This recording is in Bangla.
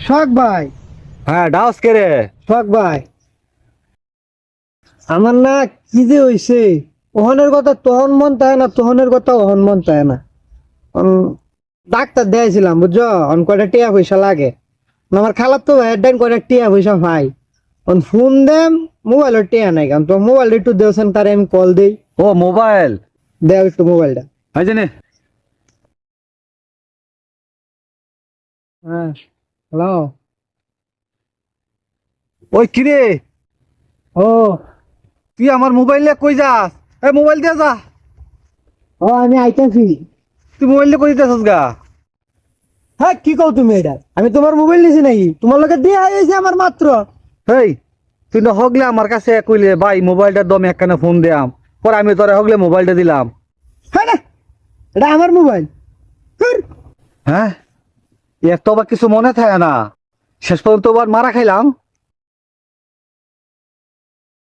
শখ ভাই। হ্যাঁ ডাউস কে রে? শখ ভাই, আমার না কি যে হইছে, ওহনের কথা তখন মন চায় না, তহনের কথা ওহন মন চায় না। ডাক্তার দেখাইছিলাম বুঝছো, অন কয়টা টিয়া পয়সা লাগে। আমার খালার তো ভাইয়ের ডাইন কয়টা টিয়া পয়সা ভাই, ফোন দেম মোবাইলের টিয়া নাই, কারণ তো মোবাইলটা একটু দেওছেন তারে আমি কল দিই। ও মোবাইল। দেও একটু মোবাইলটা। এই যে নে। হ্যাঁ, হ্যালো। ওই কিরে, ও তুই আমার মোবাইলে কই যাস? এই মোবাইল দিয়ে যা। ও আমি আইতাছি। তুই মোবাইলে কই যাস গা? হ্যাঁ, কি কও তুমি এটা? আমি তোমার মোবাইল নিছি নাকি? তোমার লোকে দিয়ে আইছে আমার মাত্র। হেই, তুই না হগলে আমার কাছে কইলে ভাই মোবাইলটার দমে একখানা ফোন দিয়াম, পরে আমি তোরে হগলে মোবাইলটা দিলাম। হ্যাঁ না, এটা আমার মোবাইল। ধুর। হ্যাঁ, এর তো আবার কিছু মনে থাকে না। শেষ পর্যন্ত আবার মারা খাইলাম।